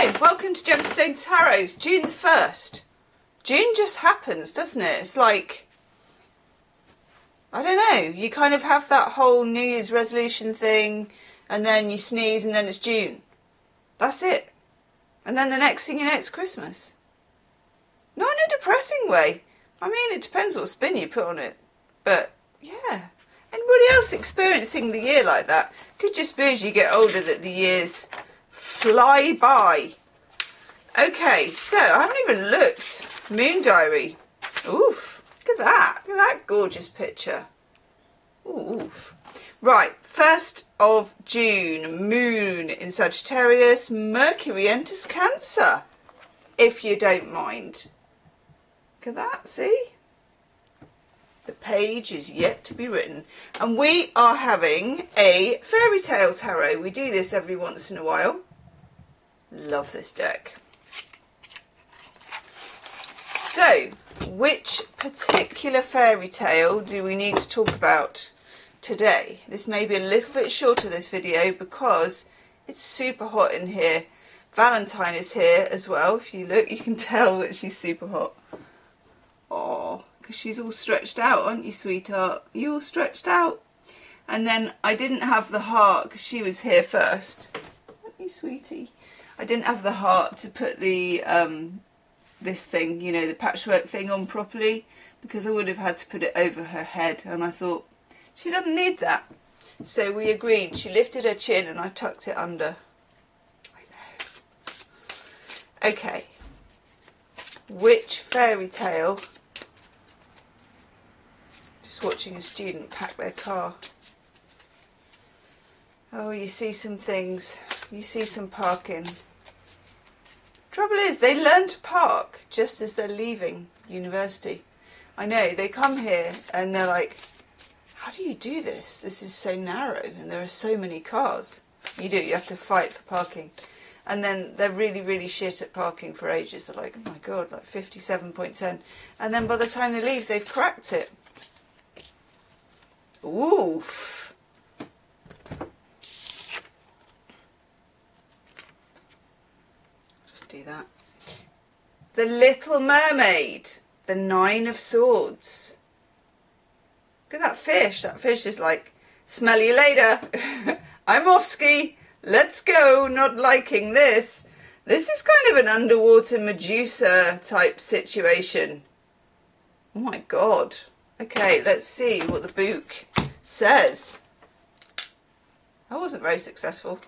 Hi, welcome to Gemstone Tarot. It's June the 1st. June just happens, doesn't it? It's like, I don't know, you kind of have that whole New Year's resolution thing, and then you sneeze and then it's June. That's it. And then the next thing you know, it's Christmas. Not in a depressing way. I mean, it depends what spin you put on it. But, yeah. Anybody else experiencing the year like that? Could just be as you get older that the years fly by. Okay, so I haven't even looked. Moon diary. Oof. Look at that. Look at that gorgeous picture. Oof. Right, 1st of June. Moon in Sagittarius. Mercury enters Cancer. If you don't mind. Look at that, see? The page is yet to be written. And we are having a fairy tale tarot. We do this every once in a while. Love this deck. So, which particular fairy tale do we need to talk about today? This may be a little bit shorter, this video, because it's super hot in here. Valentine is here as well. If you look, you can tell that she's super hot. Oh, because she's all stretched out, aren't you, sweetheart? You all stretched out. And then I didn't have the heart because she was here first. Aren't you, sweetie? I didn't have the heart to put the this thing, you know, the patchwork thing on properly, because I would have had to put it over her head, and I thought she doesn't need that. So we agreed. She lifted her chin and I tucked it under. I know. Okay. Which fairy tale? Just watching a student pack their car. Oh, you see some things. You see some parking. Trouble is, they learn to park just as they're leaving university. I know, they come here and they're like, how do you do this? This is so narrow and there are so many cars. You do, you have to fight for parking. And then they're really, really shit at parking for ages. They're like, oh my God, like 57.10. And then by the time they leave, they've cracked it. Oof. Do that. The Little Mermaid, the 9 of Swords. Look at that fish. That fish is like, smell you later. I'm off ski. Let's go. Not liking this. This is kind of an underwater Medusa type situation. Oh my God. Okay, let's see what the book says. That wasn't very successful.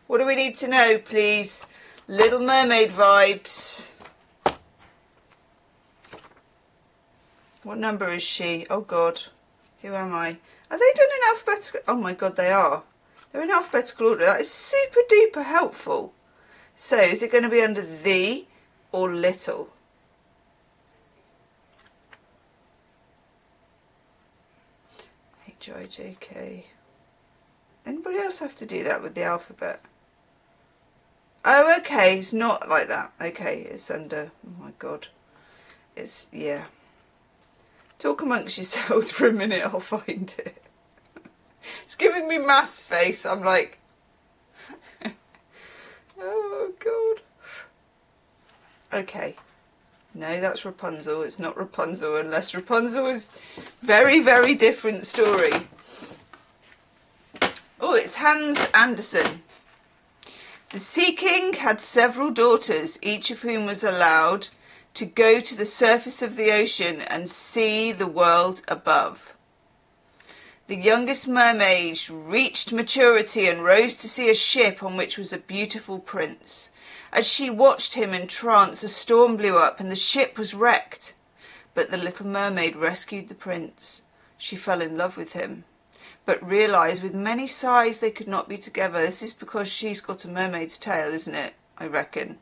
What do we need to know, please? Little Mermaid vibes. What number is she? Oh God, who am I? Are they done in alphabetical? Oh my God, they are. They're in alphabetical order. That is super duper helpful. So, is it going to be under the or little? H-I-J-K. Anybody else have to do that with the alphabet? Oh, okay, it's not like that. Okay, it's under, oh my God. It's, yeah. Talk amongst yourselves for a minute, I'll find it. It's giving me maths face. I'm like, oh God. Okay. No, that's Rapunzel. It's not Rapunzel, unless Rapunzel is very, very different story. Oh, it's Hans Andersen. The Sea King had several daughters, each of whom was allowed to go to the surface of the ocean and see the world above. The youngest mermaid reached maturity and rose to see a ship on which was a beautiful prince. As she watched him in trance, a storm blew up and the ship was wrecked. But the little mermaid rescued the prince. She fell in love with him, but realised with many sighs they could not be together. This is because she's got a mermaid's tail, isn't it? I reckon.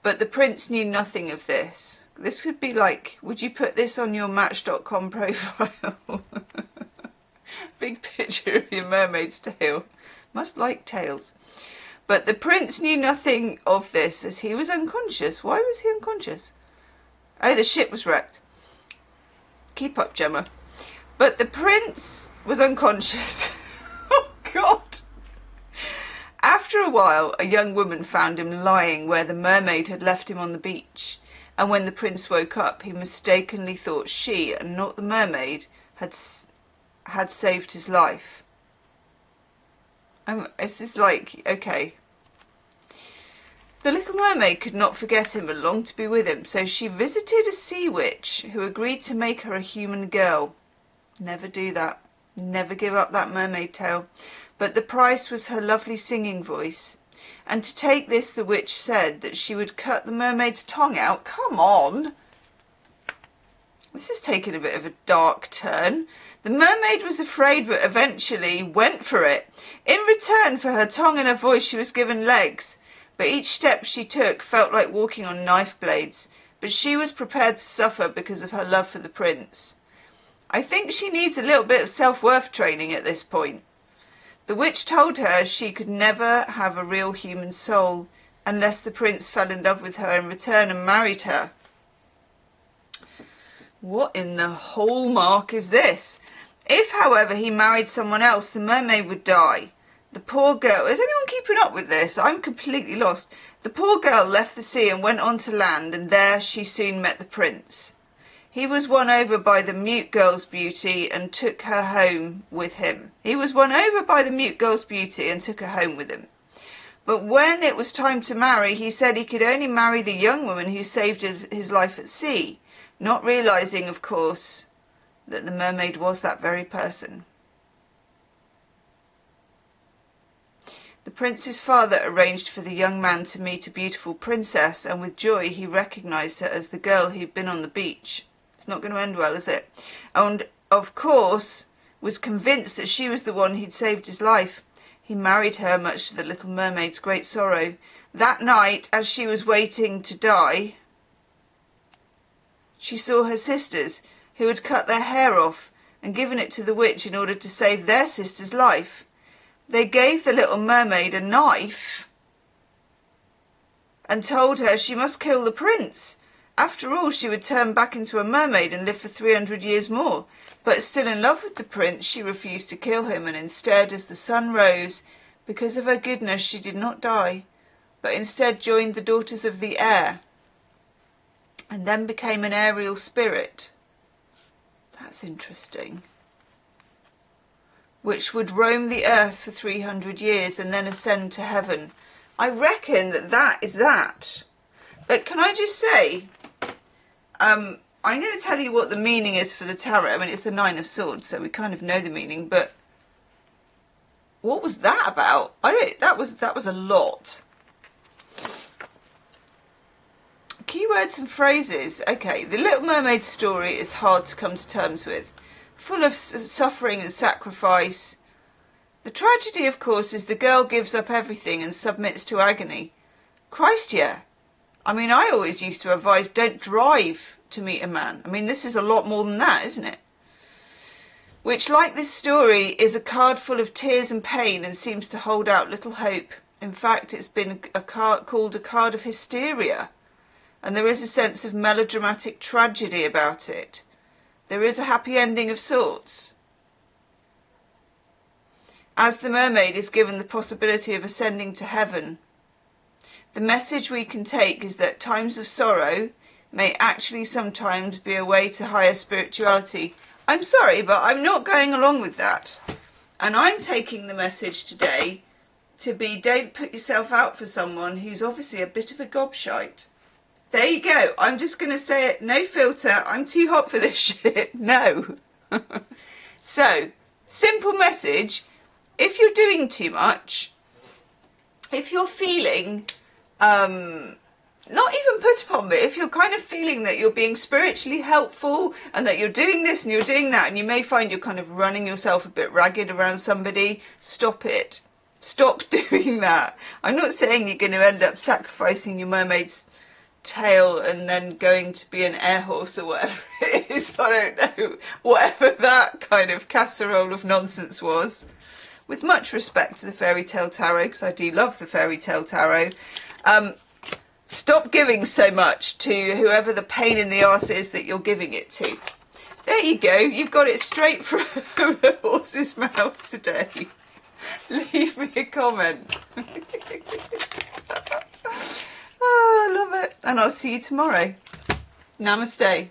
But the prince knew nothing of this. This could be like, would you put this on your Match.com profile? Big picture of your mermaid's tail. Must like tails. But the prince knew nothing of this as he was unconscious. Why was he unconscious? Oh, the ship was wrecked. Keep up, Gemma. But the prince was unconscious. Oh, God. After a while, a young woman found him lying where the mermaid had left him on the beach, and when the prince woke up, he mistakenly thought she, and not the mermaid, had saved his life. It's just like, okay. The little mermaid could not forget him and longed to be with him, so she visited a sea witch who agreed to make her a human girl. Never do that. Never give up that mermaid tale. But the price was her lovely singing voice. And to take this, the witch said that she would cut the mermaid's tongue out. Come on! This is taking a bit of a dark turn. The mermaid was afraid, but eventually went for it. In return for her tongue and her voice, she was given legs. But each step she took felt like walking on knife blades. But she was prepared to suffer because of her love for the prince. I think she needs a little bit of self-worth training at this point. The witch told her she could never have a real human soul unless the prince fell in love with her in return and married her. What in the hallmark is this? If, however, he married someone else, the mermaid would die. The poor girl... Is anyone keeping up with this? I'm completely lost. The poor girl left the sea and went on to land, and there she soon met the prince. He was won over by the mute girl's beauty and took her home with him. But when it was time to marry, he said he could only marry the young woman who saved his life at sea, not realising, of course, that the mermaid was that very person. The prince's father arranged for the young man to meet a beautiful princess, and with joy he recognised her as the girl who'd been on the beach. It's not going to end well, is it? And, of course, was convinced that she was the one who'd saved his life. He married her, much to the little mermaid's great sorrow. That night, as she was waiting to die, she saw her sisters, who had cut their hair off and given it to the witch in order to save their sister's life. They gave the little mermaid a knife and told her she must kill the prince. After all, she would turn back into a mermaid and live for 300 years more. But still in love with the prince, she refused to kill him, and instead, as the sun rose, because of her goodness, she did not die, but instead joined the daughters of the air, and then became an aerial spirit. That's interesting. Which would roam the earth for 300 years and then ascend to heaven. I reckon that is that. But can I just say, I'm going to tell you what the meaning is for the tarot. I mean, it's the Nine of Swords, so we kind of know the meaning, but what was that about? That was a lot. Keywords and phrases. Okay, the Little Mermaid story is hard to come to terms with. Full of suffering and sacrifice. The tragedy, of course, is the girl gives up everything and submits to agony. Christ, yeah. I mean, I always used to advise, don't drive to meet a man. I mean, this is a lot more than that, isn't it? Which, like this story, is a card full of tears and pain and seems to hold out little hope. In fact, it's been called a card of hysteria. And there is a sense of melodramatic tragedy about it. There is a happy ending of sorts. As the mermaid is given the possibility of ascending to heaven, the message we can take is that times of sorrow may actually sometimes be a way to higher spirituality. I'm sorry, but I'm not going along with that. And I'm taking the message today to be, don't put yourself out for someone who's obviously a bit of a gobshite. There you go. I'm just going to say it. No filter. I'm too hot for this shit. No. So, simple message. If you're doing too much, if you're feeling, not even put upon, but if you're kind of feeling that you're being spiritually helpful and that you're doing this and you're doing that, and you may find you're kind of running yourself a bit ragged around somebody, stop it. Stop doing that. I'm not saying you're going to end up sacrificing your mermaid's tail and then going to be an air horse or whatever it is. I don't know. Whatever that kind of casserole of nonsense was. With much respect to the Fairy Tale Tarot, because I do love the Fairy Tale Tarot, stop giving so much to whoever the pain in the arse is that you're giving it to. There you go. You've got it straight from the horse's mouth today. leave me a comment. Oh, I love it. And I'll see you tomorrow. Namaste.